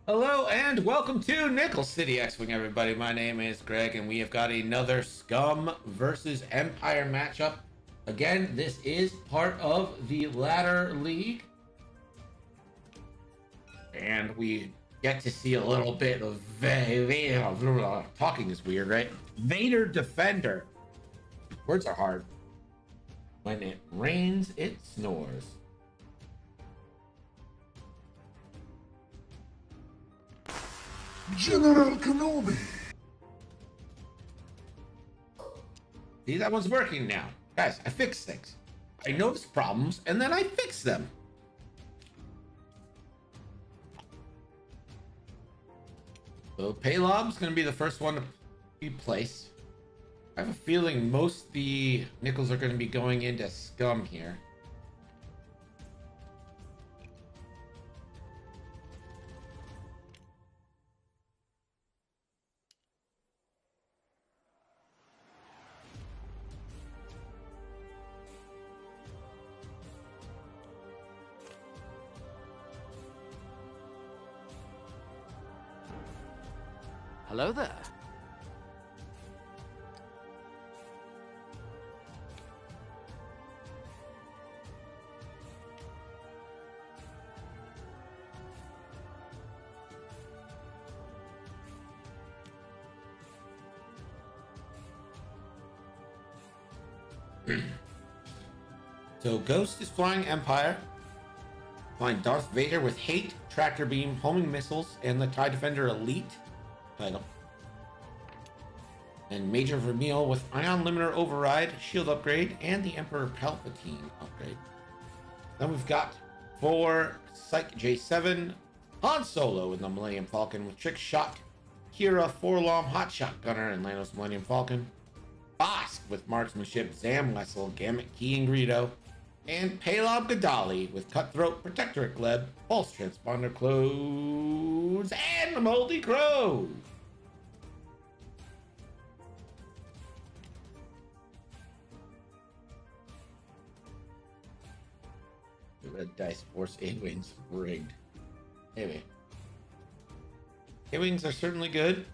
Hello and welcome to Nickel City X-Wing, everybody. My name is Greg, and we have got another Scum versus Empire matchup. Again, this is part of the Ladder League, and we get to see a little bit of talking is weird, right? Vader Defender. Words are hard. When it rains, it snores. General Kenobi. See, that one's working now. Guys, I fix things. I notice problems, and then I fix them. So Paylob's going to be the first one to be placed. I have a feeling most of the nickels are going to be going into Scum here. Hello there. So Ghost is flying Empire, flying Darth Vader with Hate, Tractor Beam, Homing Missiles, and the TIE Defender Elite title. And Major Vermeil with Ion Limiter Override, Shield Upgrade, and the Emperor Palpatine upgrade. Then we've got for Psych J7, Han Solo in the Millennium Falcon with Trick Shot, Kira, Forlom, Hot Shotgunner, and Lanos Millennium Falcon. Bosk with Marksmanship, Zam Wessel, Gamut Key and Greedo, and Paylob Gadali with Cutthroat, Protectorate Gleb, Pulse Transponder Clothes, and the Moldy Crow. The Red Dice Force A-Wings rigged. Anyway. A-Wings are certainly good.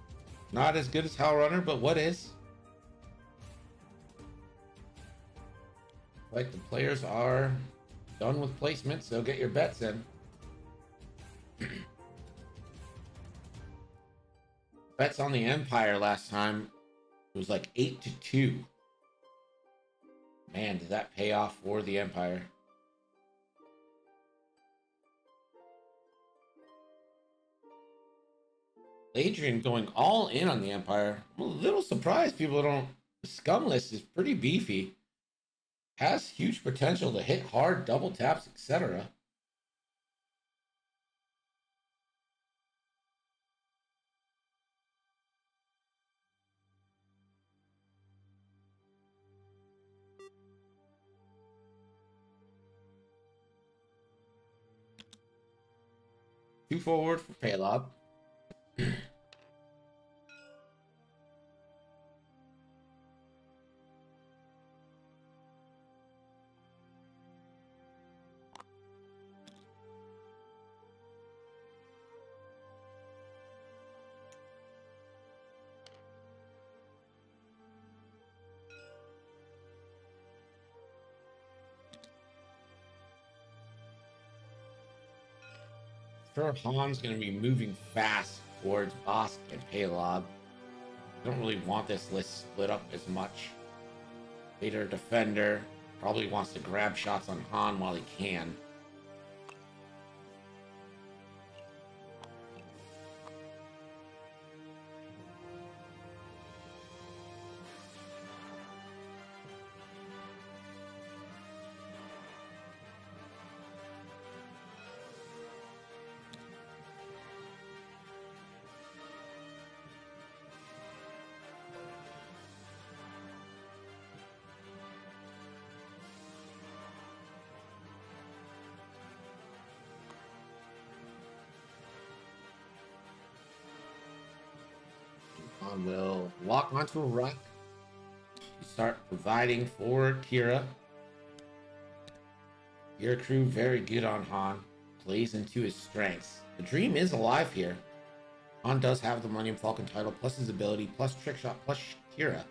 Not as good as Hell Runner, but what is? Like the players are done with placement, so get your bets in. Bets on the Empire last time, it was like 8-2. Man, did that pay off for the Empire. Adrian going all in on the Empire. I'm a little surprised people don't. The Scum list is pretty beefy. Has huge potential to hit hard, double taps, etc. Two forward for Paylob. Sure, Han's going to be moving fast towards Bosk and Paylob. I don't really want this list split up as much. Vader Defender probably wants to grab shots on Han while he can. Han will walk onto a rock. Start providing for Kira. Your crew very good on Han. plays into his strengths. The dream is alive here. Han does have the Millennium Falcon title, plus his ability, plus trick shot, plus Shakira.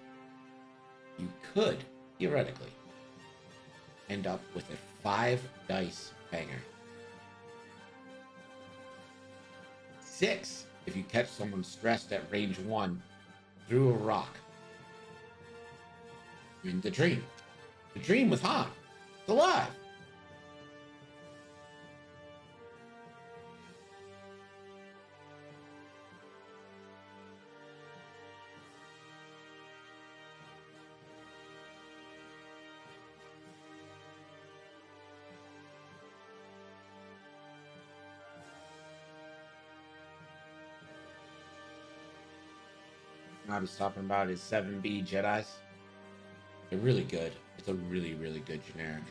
You could, theoretically, end up with a 5 dice banger. 6 if you catch someone stressed at range 1 through a rock. In the dream. The dream with Han. It's alive. I was talking about his 7B Jedis. They're really good. It's a really, really good generic.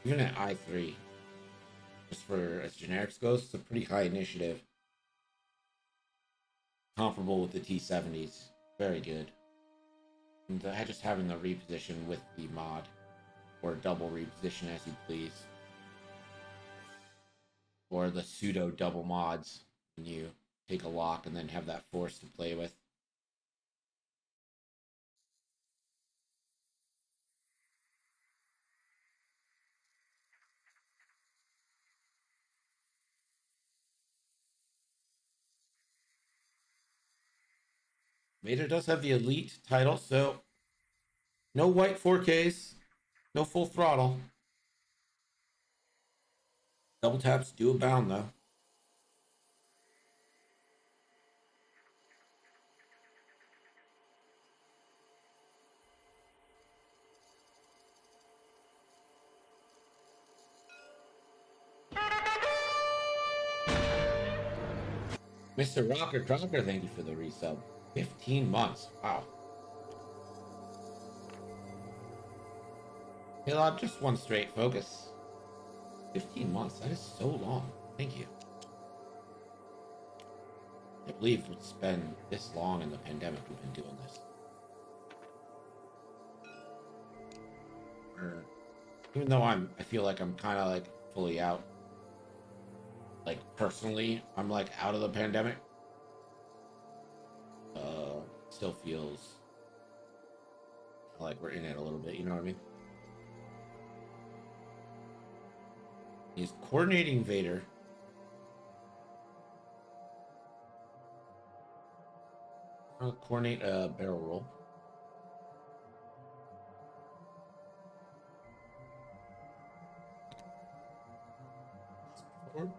Even at I3, just for as generics goes, it's a pretty high initiative. Comparable with the T70s. Very good. And just having the reposition with the mod, or double reposition as you please, or the pseudo double mods when you take a lock and then have that force to play with. Vader does have the Elite title, so no white 4Ks, no full throttle. Double taps do abound, though. Mr. Rocker Crocker, thank you for the resub. 15 months. Wow. Hey, Lob, just one straight focus. 15 months. That is so long. Thank you. I believe it's been this long in the pandemic we've been doing this. Even though I feel like I'm kind of like fully out. Like personally, I'm like out of the pandemic. Still feels like we're in it a little bit, you know what I mean? He's coordinating Vader. I'll coordinate a barrel roll. Forward.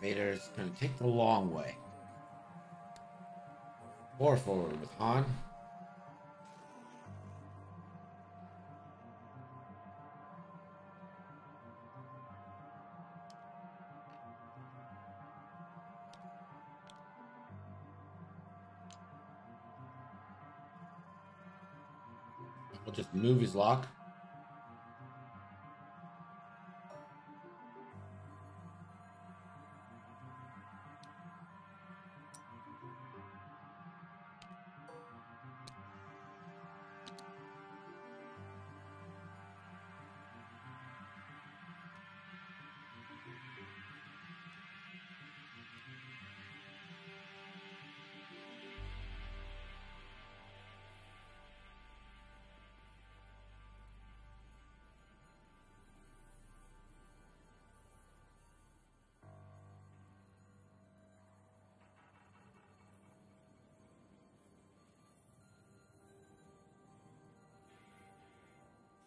Vader's gonna take the long way. 4 forward with Han. We'll just move his lock.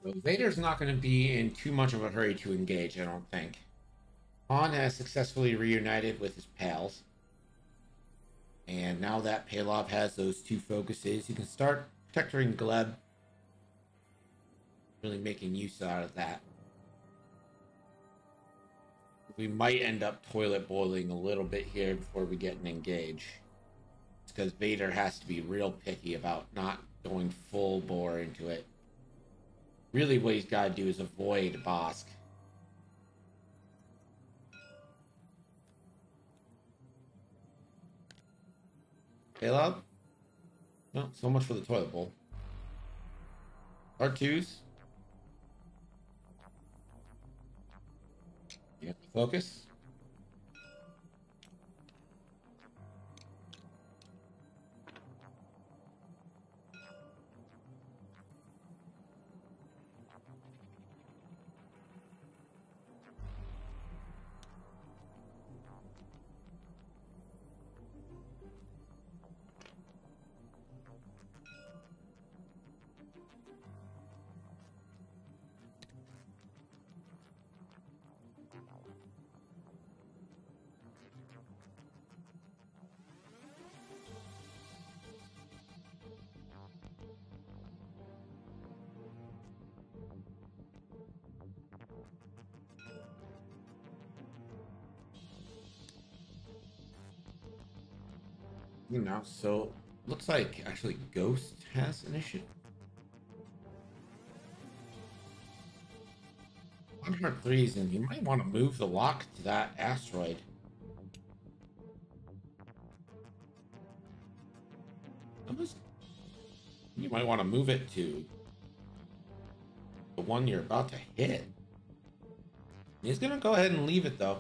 So Vader's not going to be in too much of a hurry to engage, I don't think. Han has successfully reunited with his pals. And now that Palov has those 2 focuses, you can start protecting Gleb. Really making use out of that. We might end up toilet boiling a little bit here before we get an engage. It's because Vader has to be real picky about not going full bore into it. Really what he's got to do is avoid Bosk. Caleb? No, so much for the toilet bowl. R2s. You have to focus. You know, so looks like actually Ghost has initiative. On hard threes, and you might want to move the lock to that asteroid. You might want to move it to the one you're about to hit. He's gonna go ahead and leave it though.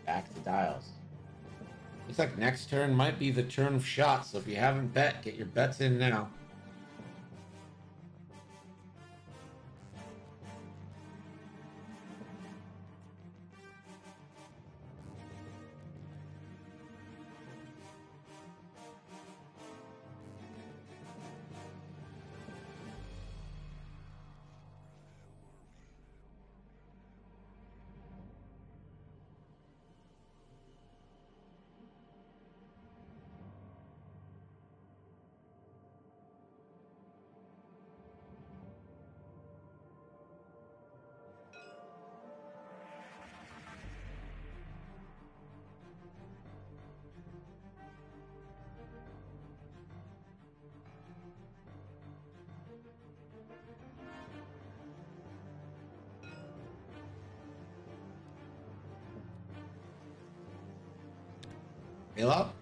Back to dials. Looks like next turn might be the turn of shots, so if you haven't bet, get your bets in now. Fill up.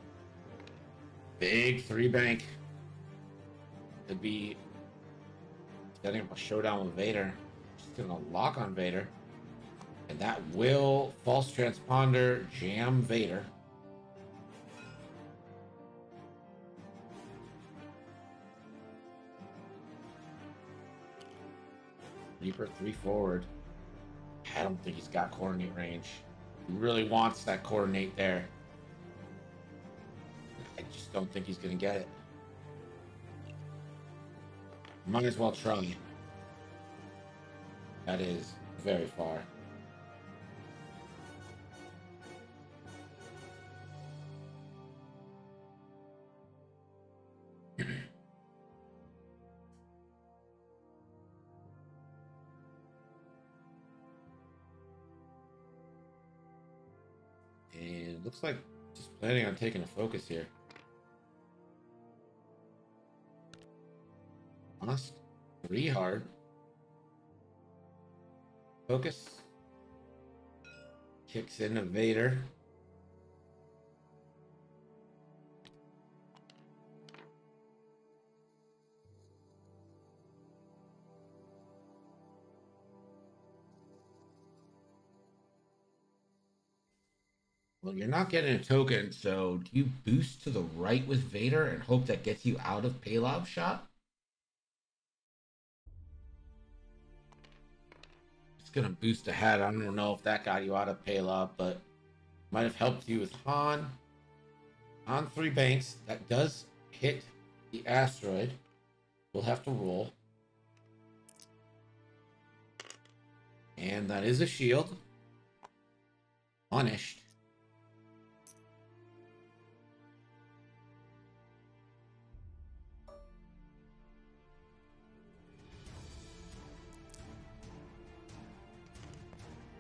Big three bank. Could be setting up a showdown with Vader. Just gonna lock on Vader. And that will false transponder jam Vader. Reaper 3 forward. I don't think he's got coordinate range. He really wants that coordinate there. I just don't think he's gonna get it. Might as well try. That is very far. And looks like just planning on taking a focus here. Lost 3 hard. Focus. Kicks into Vader. Well, you're not getting a token, so do you boost to the right with Vader and hope that gets you out of Palov shot? Gonna boost ahead. I don't know if that got you out of Palov, but might have helped you with Han. On 3 banks, that does hit the asteroid. We'll have to roll. And that is a shield. Punished.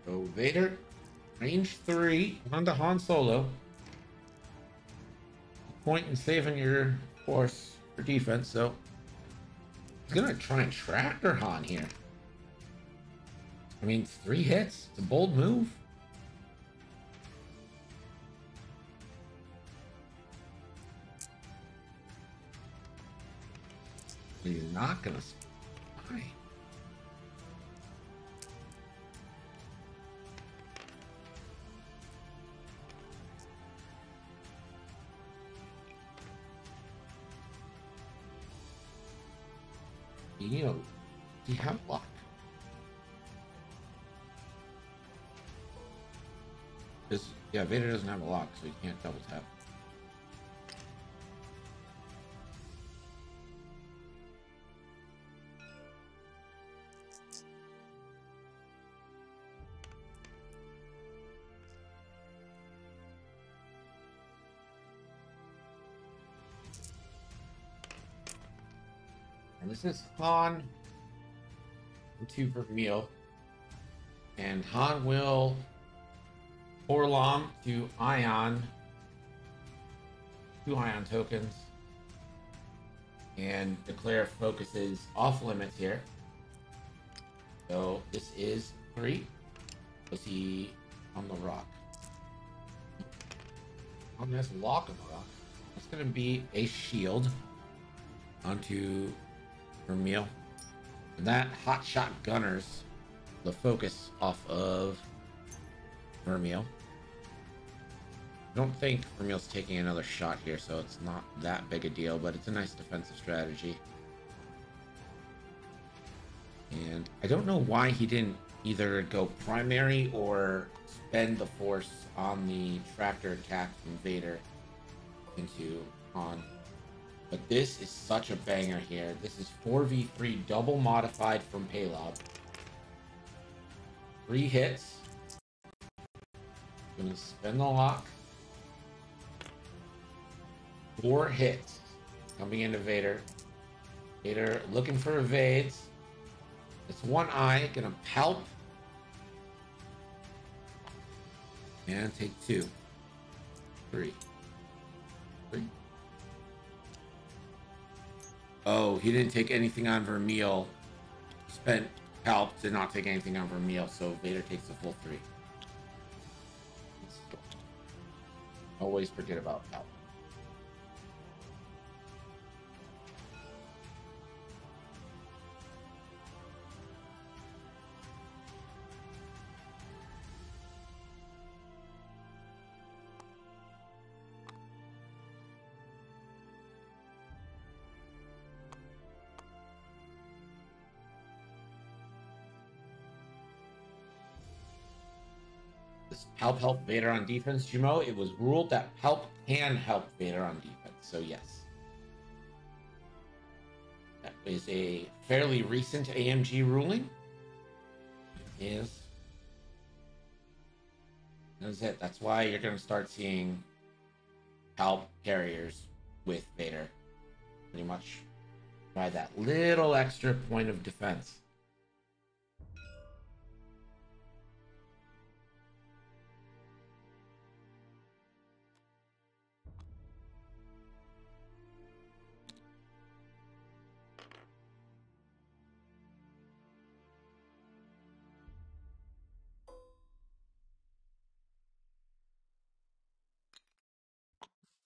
So Vader, Range 3 onto Han Solo. Point in saving your force for defense, so he's gonna try and tractor Han here. I mean, 3 hits. It's a bold move. He's not gonna spy. You know, do you have luck? Because, yeah, Vader doesn't have a lock, so he can't double tap. And this is Han into Vermeil. And Han will Orlom to Ion. 2 Ion tokens. And declare focuses off limits here. So this is 3. Was he on the rock? On this lock on the rock. It's going to be a shield onto Vermeil. And that hot shot gunners the focus off of Vermeil. I don't think Vermeil's taking another shot here, so it's not that big a deal, but it's a nice defensive strategy. And I don't know why he didn't either go primary or spend the force on the tractor attack from Vader into Han. But this is such a banger here. This is 4v3 double modified from Paylob. 3 hits. Gonna spin the lock. 4 hits. Coming into Vader. Vader looking for evades. It's 1 eye. Gonna palp. And take 2. 3. 3. Oh, he didn't take anything on Vermeil. Spent palp, did not take anything on Vermeil, so Vader takes the full 3. Always forget about palp. Does palp help Vader on defense, Jimo? It was ruled that palp can help Vader on defense, so yes. That is a fairly recent AMG ruling. That's it. That's why you're going to start seeing palp carriers with Vader. Pretty much by that little extra point of defense.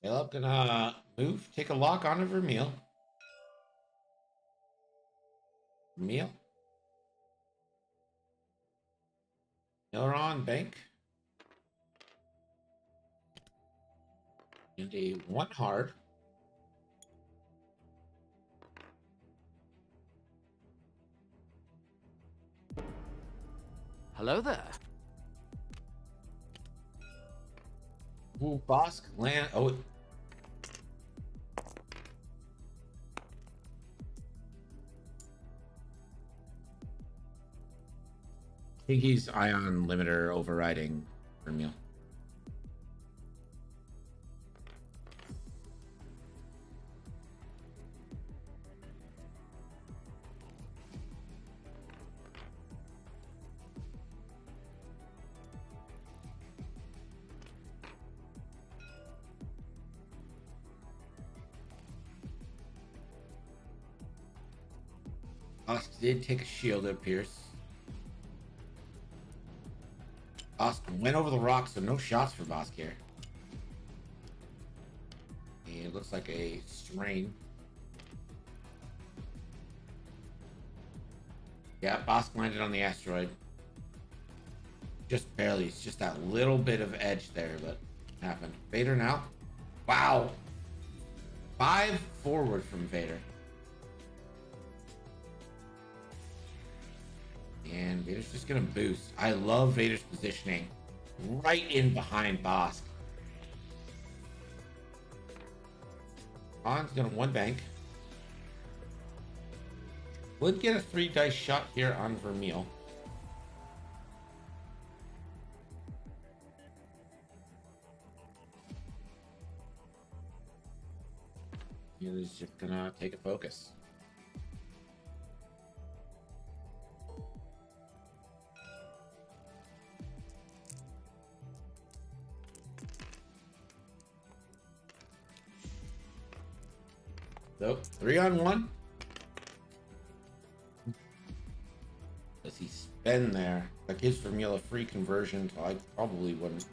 Caleb gonna move, take a lock on Vermeil. Vermeil. Miller on bank. And a 1 hard. Hello there. Ooh, Bosk land. Oh. I think he's ion limiter overriding Vermeil. Bosk did take a shield, it appears. Bosk went over the rock, so no shots for Bosk here. And it looks like a strain. Yeah, Bosk landed on the asteroid. Just barely. It's just that little bit of edge there, but happened. Vader now. Wow. 5 forward from Vader. And Vader's just gonna boost. I love Vader's positioning. Right in behind Bosk. Han's gonna 1 bank. Would get a 3 dice shot here on Vermeil. He's just gonna take a focus. So 3 on 1. Does he spend there? That gives Vermeil a free conversion, so I probably wouldn't.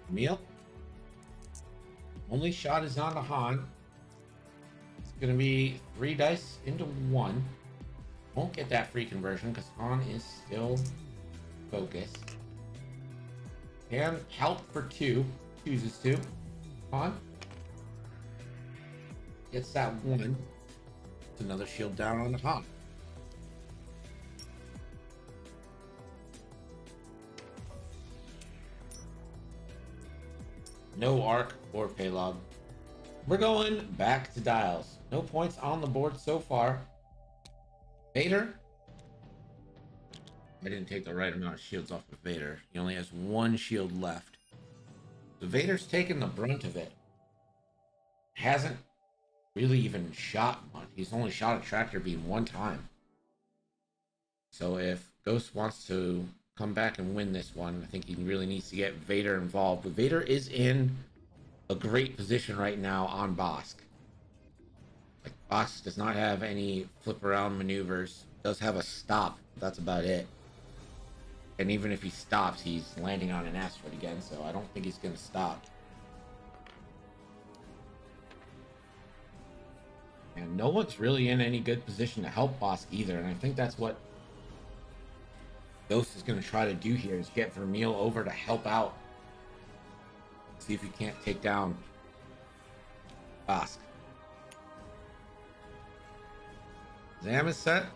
Vermeil. Only shot is on to Han. It's going to be 3 dice into 1. Won't get that free conversion because Han is still focused. And help for 2. Chooses to. Han gets that 1. It's another shield down on the Han. No arc or payload. We're going back to dials. No points on the board so far. Vader. I didn't take the right amount of shields off of Vader. He only has 1 shield left. So Vader's taken the brunt of it. Hasn't really even shot one. He's only shot a tractor beam 1 time. So if Ghost wants to come back and win this one, I think he really needs to get Vader involved. But Vader is in a great position right now on Bosk. Like, Bosk does not have any flip around maneuvers. Does have a stop. That's about it. And even if he stops, he's landing on an asteroid again, so I don't think he's going to stop. And no one's really in any good position to help Bosk either, and I think that's what Ghost is going to try to do here, is get Vermeil over to help out. See if he can't take down Bosk. Zam is set.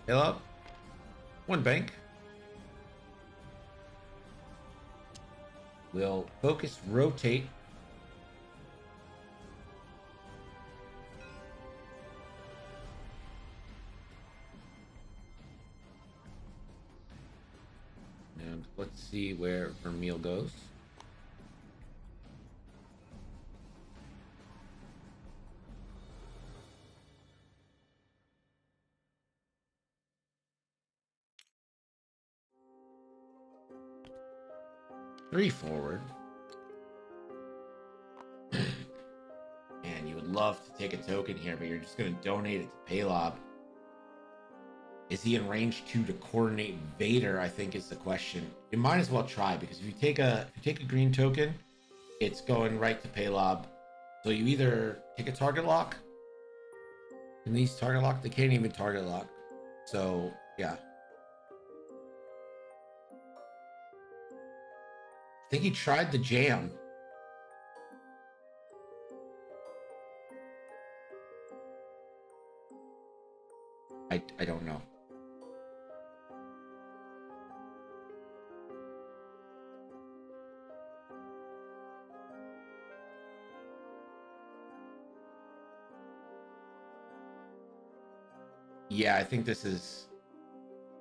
Hill up. 1 bank. We'll focus, rotate. And let's see where Vermeil goes. Three forward. Man, you would love to take a token here, but you're just going to donate it to Paylob. Is he in range 2 to coordinate Vader, I think is the question. You might as well try, because if you take a green token, it's going right to Paylob. So you either take a target lock, and these target lock, they can't even target lock. So yeah. I think he tried the jam. I don't know. Yeah, I think this is...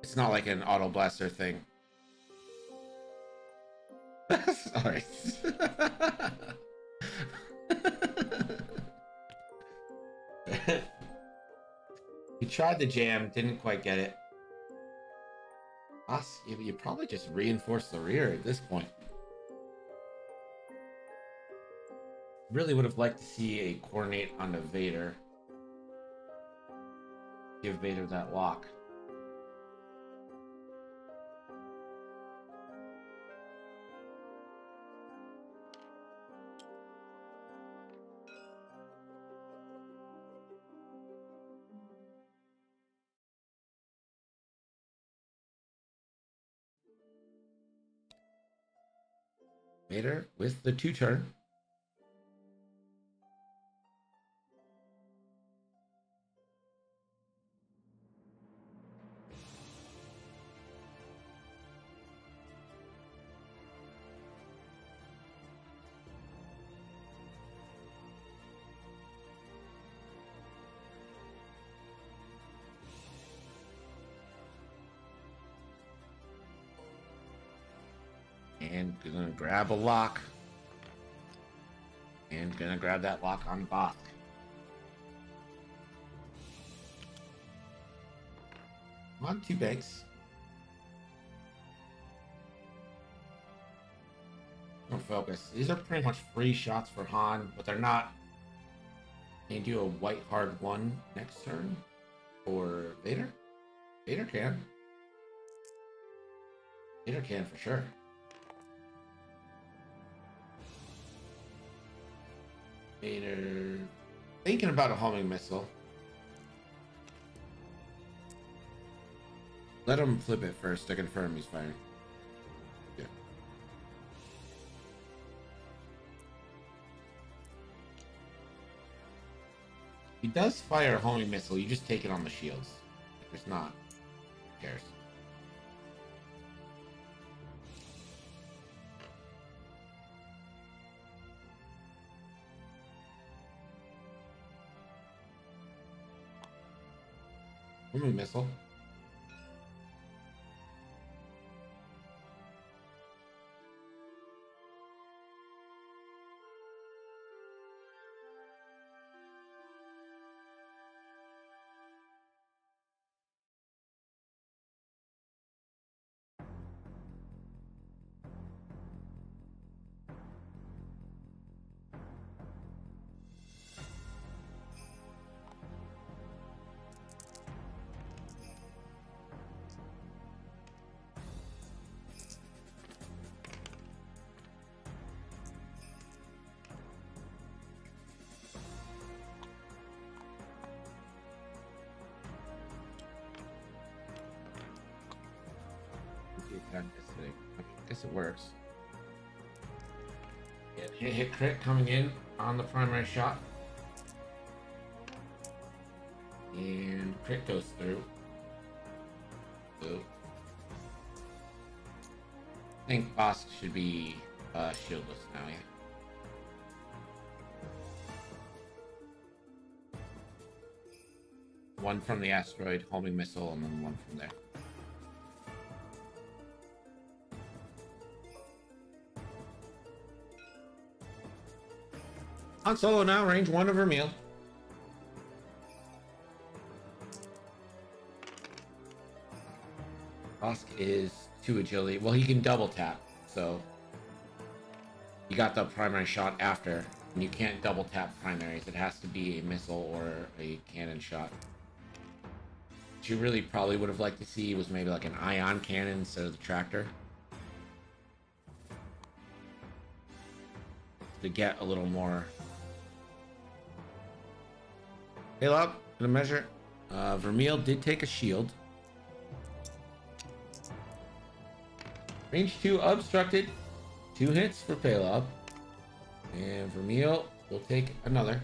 It's not like an auto blaster thing. Sorry. He tried the jam, didn't quite get it. Us, you probably just reinforce the rear at this point. Really would have liked to see a coordinate on the Vader. Give Vader that lock. Vader with the 2-turn. And gonna grab a lock. And gonna grab that lock on Bosk. Come on, 2 banks. Don't focus. These are pretty much free shots for Han, but they're not. Can you do a white hard 1 next turn? Or Vader? Vader can. Vader can for sure. Vader thinking about a homing missile. Let him flip it first to confirm he's firing. Yeah. He does fire a homing missile, you just take it on the shields. If it's not, who cares? Homing missile. I guess it works. Yeah, hit crit coming in on the primary shot. And crit goes through. So I think Bosk should be shieldless now, yeah. One from the asteroid homing missile and then one from there. Han Solo now, range 1 of Vermeil. Bosk is 2 agility. Well, he can double tap, so you got the primary shot after, and you can't double tap primaries. It has to be a missile or a cannon shot. What you really probably would have liked to see was maybe like an ion cannon instead of the tractor, to get a little more. Paylob, gonna measure. Vermeil did take a shield. Range 2 obstructed. 2 hits for Paylob. And Vermeil will take another.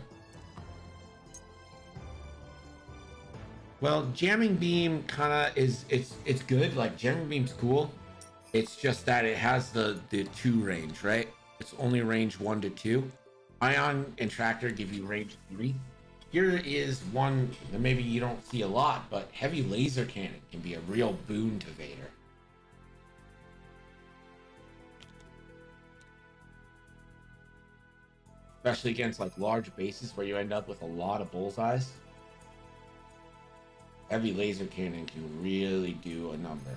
Well, jamming beam kinda is it's good. Like jamming beam's cool. It's just that it has the 2 range, right? It's only range 1 to 2. Ion and tractor give you range 3. Here is one that maybe you don't see a lot, but heavy laser cannon can be a real boon to Vader. especially against like large bases where you end up with a lot of bullseyes. Heavy laser cannon can really do a number.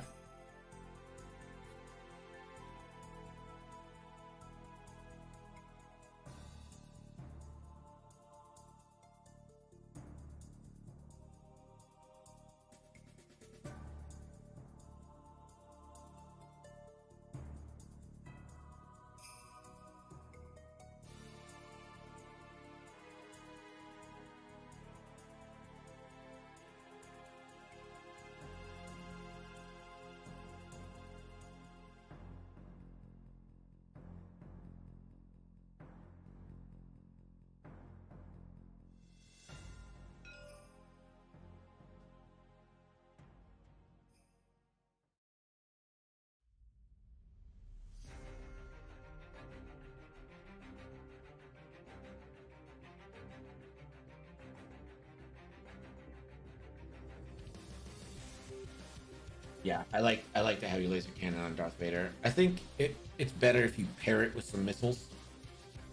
Yeah, I like the heavy laser cannon on Darth Vader. I think it's better if you pair it with some missiles,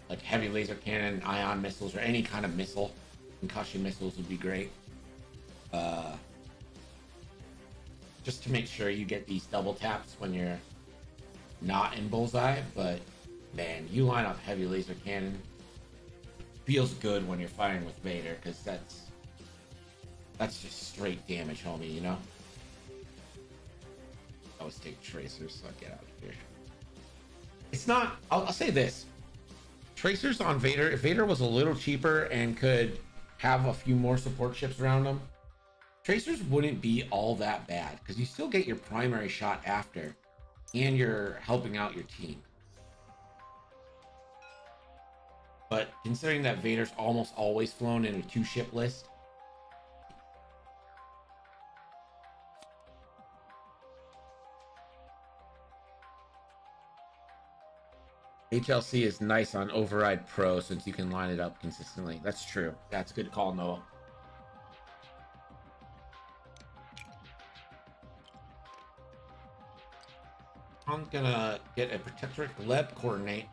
like heavy laser cannon, ion missiles, or any kind of missile. Concussion missiles would be great. Just to make sure you get these double taps when you're not in bullseye. But man, you line up heavy laser cannon, feels good when you're firing with Vader, because that's just straight damage, homie. You know. I always take tracers, so I get out of here. It's not. I'll say this: tracers on Vader. If Vader was a little cheaper and could have a few more support ships around him, tracers wouldn't be all that bad, because you still get your primary shot after, and you're helping out your team. But considering that Vader's almost always flown in a 2-ship list, HLC is nice on Override Pro since you can line it up consistently. That's true. That's a good call, Noah. I'm gonna get a Protectorate Gleb coordinate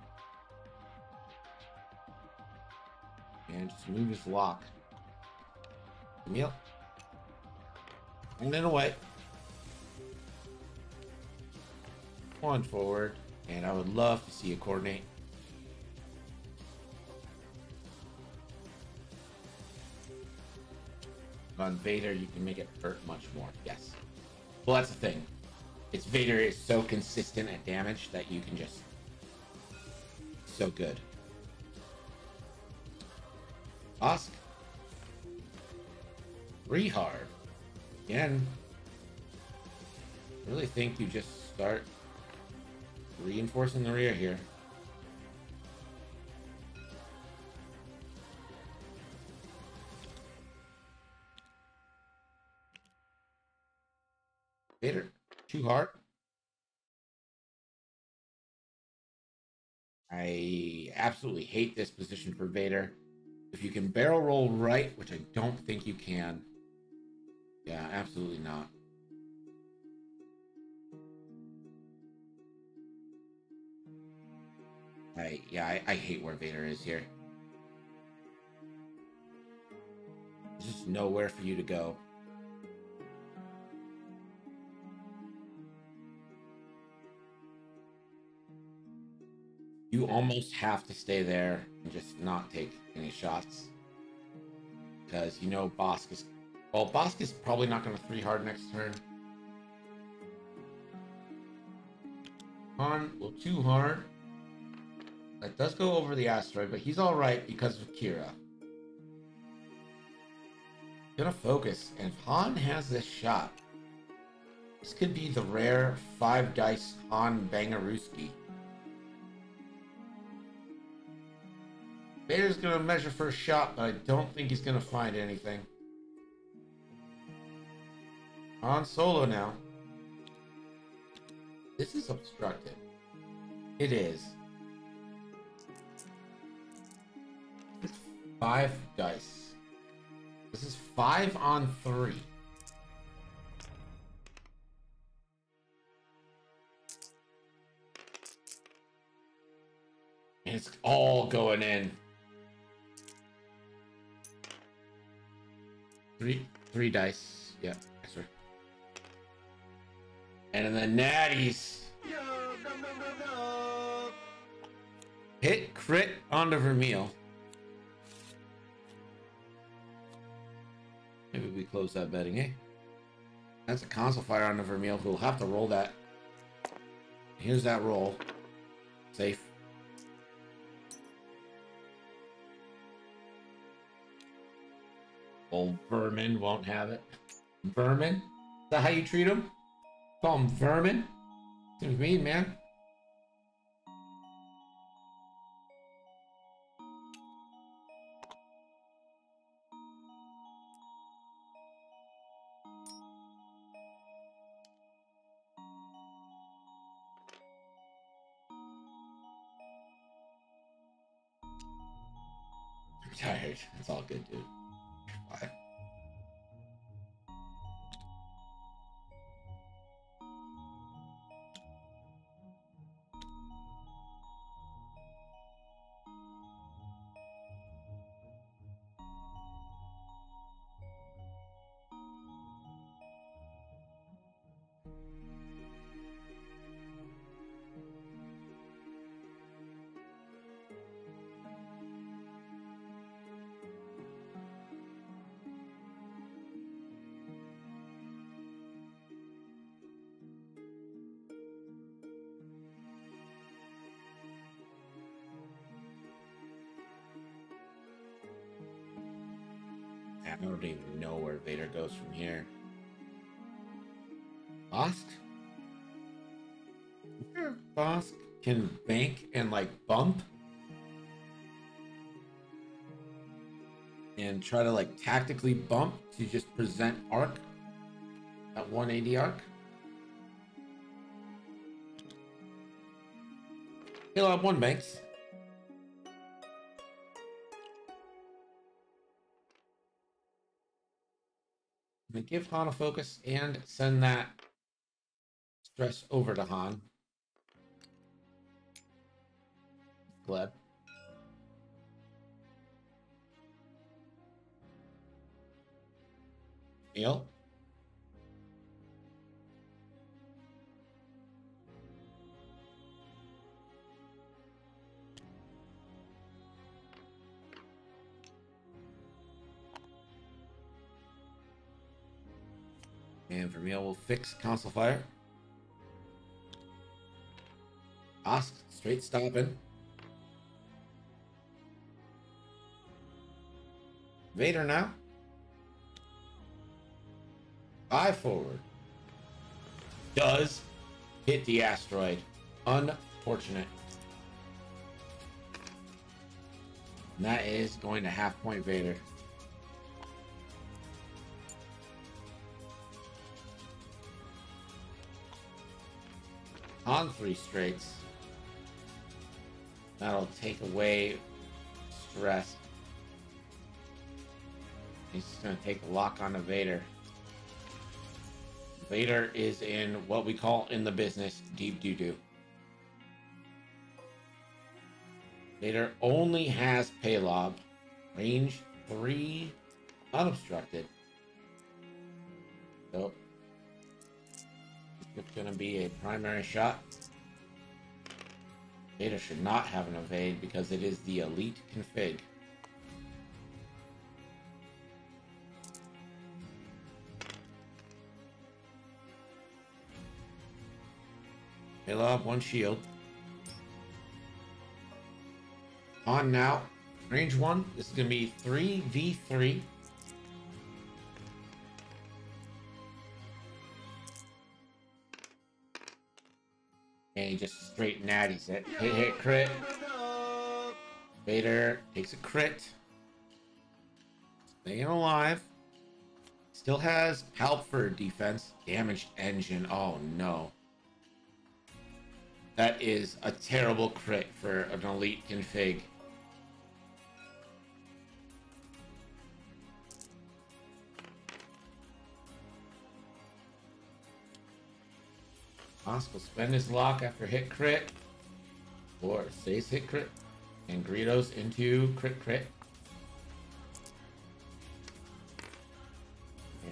and just move his lock. Emil. And then away. One forward. And I would love to see a coordinate. On Vader, you can make it hurt much more. Yes. Well, that's the thing. It's Vader is so consistent at damage that you can just... So good. Bosk. Rehard. Again. I really think you just start reinforcing the rear here. Vader, too hard. I absolutely hate this position for Vader. If you can barrel roll right, which I don't think you can. Yeah, absolutely not. I hate where Vader is here. There's just nowhere for you to go. You almost have to stay there and just not take any shots. Because you know Bosk is... Well, Bosk is probably not going to 3-hard next turn. Han will 2-hard. That does go over the asteroid, but he's alright because of Kira. Gonna focus, and if Han has this shot, this could be the rare 5-dice Han Bangaruski. Vader's gonna measure for a shot, but I don't think he's gonna find anything. Han Solo now. This is obstructed. It is. 5 dice. This is 5 on 3. And it's all going in. Three dice. Yeah, yes, sir. And then the natties. Hit crit onto Vermeil. Maybe we close that betting, eh? That's a console fire on the Vermeil, who'll have to roll that. Here's that roll. Safe. Old vermin won't have it. Vermin? Is that how you treat them? Call them vermin? Seems mean, man. I'm tired. It's all good, dude. Bye. I don't even know where Vader goes from here. Bosk? Bosk can bank and like bump and try to like tactically bump to just present arc at 180 arc. He'll have one banks. I'm gonna give Han a focus and send that stress over to Han. Gleb. Neil. And Vermeil will fix Council Fire. Bosk, straight stopping. Vader now. 5 forward. Does hit the asteroid. Unfortunate. And that is going to half point Vader. On 3 straights. That'll take away stress. He's just going to take a lock on the Vader. Vader is in what we call in the business deep doo-doo. Vader only has Paylob. Range 3 unobstructed. So it's going to be a primary shot. Vader should not have an evade because it is the elite config. Paylob, 1 shield. On now. Range 1. This is going to be 3v3. And he just straight natties it. Hit, crit. Vader takes a crit. Staying alive. Still has Palp for defense. Damaged engine. Oh no. That is a terrible crit for an elite config. Bosk will spend his lock after hit crit. Or stays hit crit. And Greedos into crit.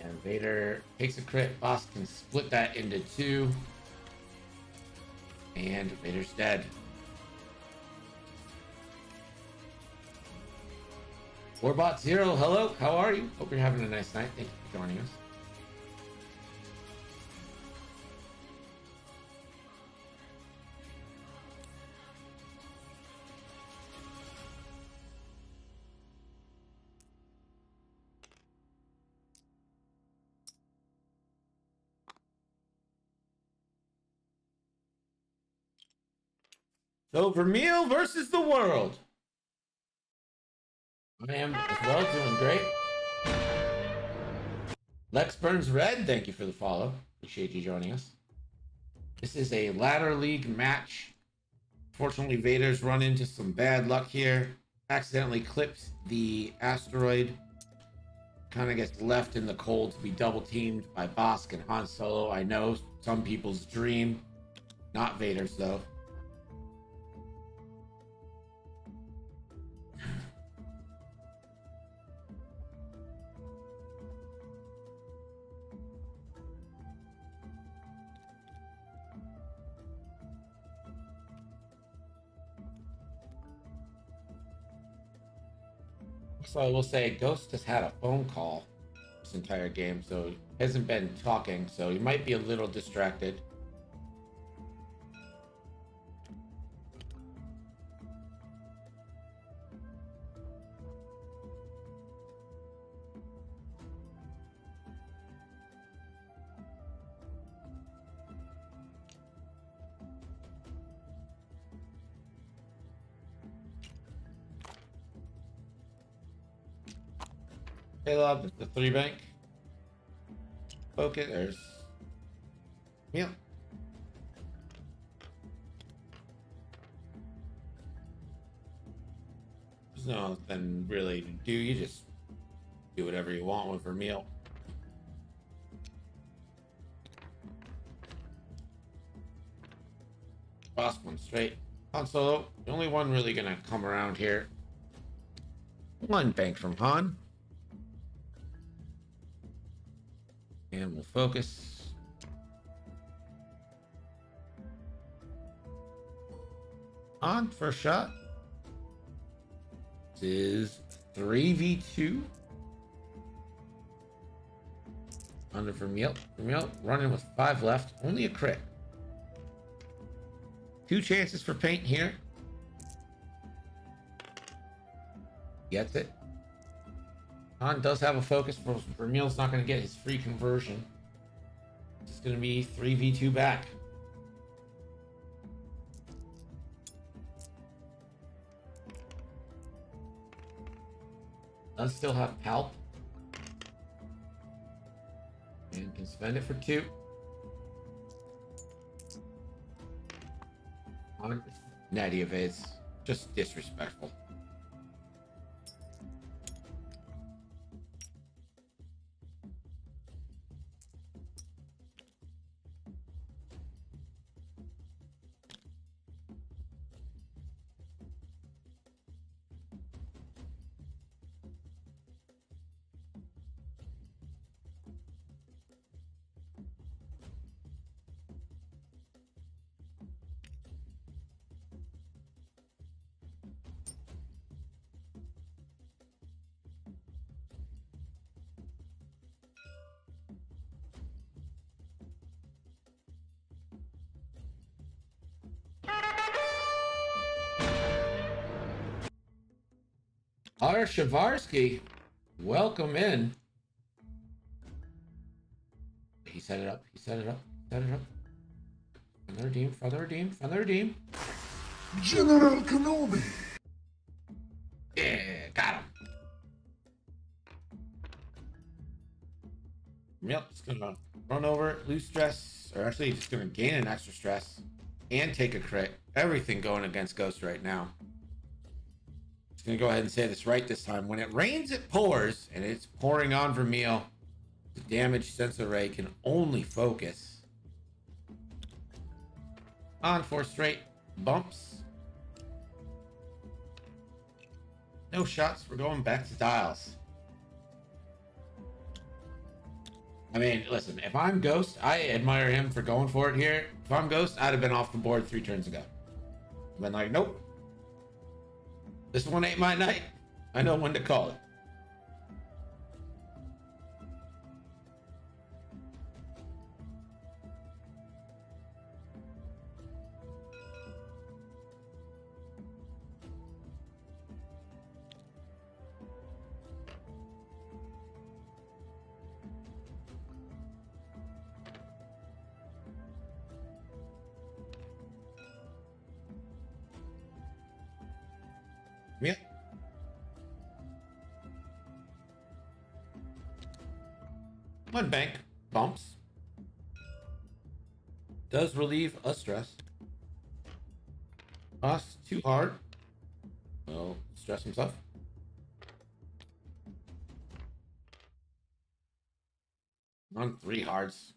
And Vader takes a crit. Boss can split that into two. And Vader's dead. Warbot Zero, hello, how are you? Hope you're having a nice night. Thank you for joining us. So Vermeil versus the world. I am as well, doing great. Lex Burns Red, thank you for the follow. Appreciate you joining us. This is a ladder league match. Fortunately, Vader's run into some bad luck here. Accidentally clips the asteroid. Kind of gets left in the cold to be double teamed by Bosk and Han Solo. I know, some people's dream. Not Vader's, though. So I will say, Ghost has had a phone call this entire game, so he hasn't been talking, so he might be a little distracted. Hey, love, the 3 bank. Focus, there's... Yeah. There's nothing really to do. You just do whatever you want with Vermeil. Boss one straight. Han Solo, the only one really gonna come around here. 1 bank from Han. And we'll focus. On first shot. This is 3v2. Under Vermeil. Vermeil running with 5 left. Only a crit. 2 chances for paint here. Gets it. Han does have a focus. Vermeil's not going to get his free conversion. It's going to be 3v2 back. Does still have Palp. And can spend it for 2. On Natty evades. Just disrespectful. R. Shavarsky, welcome in. He set it up. He set it up. Set it up. Further redeem. Further redeem. Further redeem. General Kenobi. Yeah, got him. Yep, just gonna run over it, lose stress, or actually just gonna gain an extra stress and take a crit. Everything going against Ghost right now. Just gonna go ahead and say this right this time. When it rains, it pours, and it's pouring on Vermeil. The damage sensor ray can only focus on 4 straight bumps. No shots. We're going back to dials. I mean, listen, if I'm Ghost, I admire him for going for it here. If I'm Ghost, I'd have been off the board 3 turns ago. Been like, nope. This one ain't my night. I know when to call it. Yeah. One bank bumps. Does relieve a stress. Costs too hard. Well, stress himself. On 3 hearts.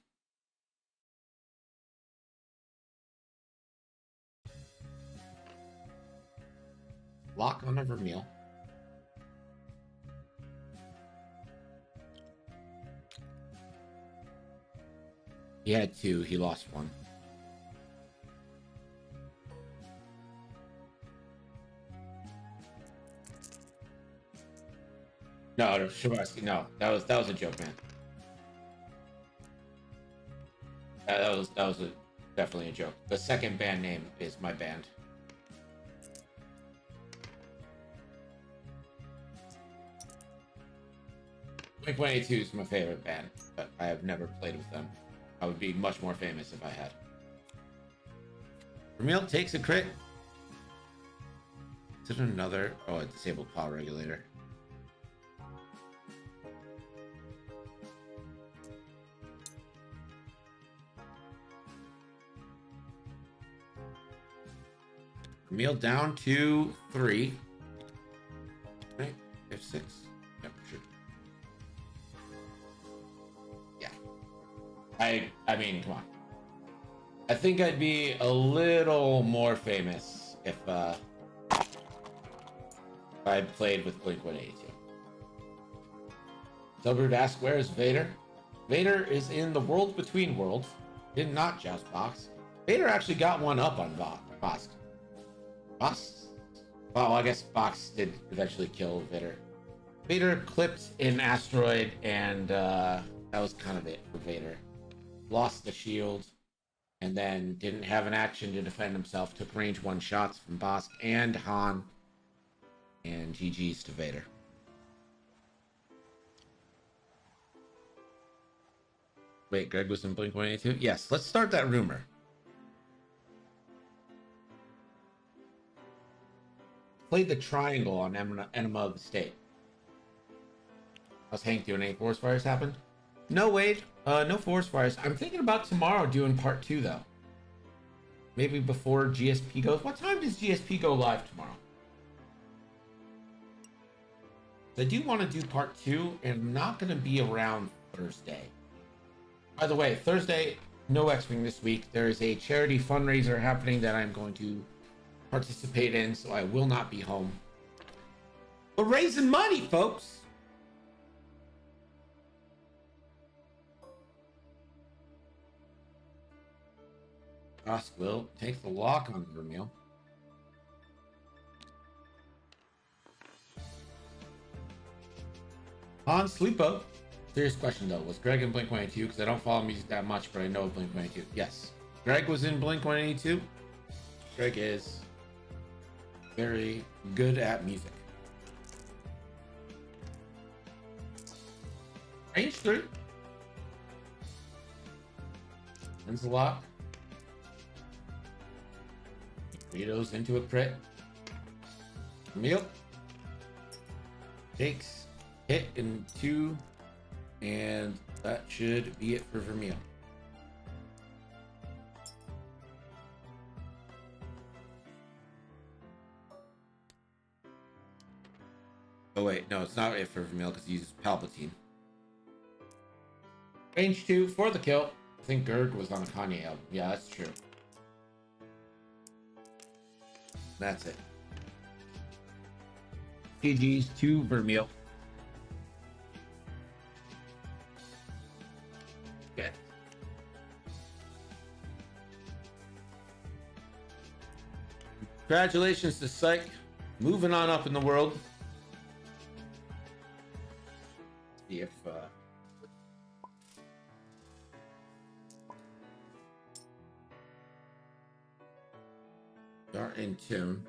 Lock on a Vermeil. He had 2, he lost 1. No, Shabarsky, no. That was a joke, man. That was definitely a joke. The second band name is my band. Blink-182 is my favorite band, but I have never played with them. I would be much more famous if I had. Vermeil takes a crit. Is it another? Oh, a disabled power regulator. Vermeil down to 3. Right? If 6. Yep, sure. Yeah. I mean, come on. I think I'd be a little more famous if I played with Blink-182. Suburb asks, where is Vader? Vader is in the World Between Worlds. Did not joust Box. Vader actually got one up on Box. Box? Well, I guess Box did eventually kill Vader. Vader clipped an asteroid, and that was kind of it for Vader. Lost the shield, and then didn't have an action to defend himself. Took range 1 shots from Bosk and Han. And GG's to Vader. Wait, Greg was in Blink-182? Yes, let's start that rumor. Played the triangle on Enema of the State. How's Hank doing? Any forest fires happened? No, Wade. No forest fires. I'm thinking about tomorrow doing part 2, though. Maybe before GSP goes. What time does GSP go live tomorrow? I do want to do part 2, and I'm not going to be around Thursday. By the way, Thursday, no X-Wing this week. There is a charity fundraiser happening that I'm going to participate in, so I will not be home. We're raising money, folks! Bosk will take the lock on Vermeil. On Sleepo. Serious question though, was Greg in Blink-182? Because I don't follow music that much, but I know Blink-182. Yes. Greg was in Blink-182. Greg is very good at music. Range 3. Wins the lock. Vetoes into a crit. Vermeil takes hit in 2, and that should be it for Vermeil. Oh wait, no, it's not it for Vermeil because he uses Palpatine. Range 2 for the kill. I think Gerg was on a Kanye album. Yeah, that's true. That's it. GG's to Vermeil. Okay. Congratulations to Psych. Moving on up in the world. See if are in tune.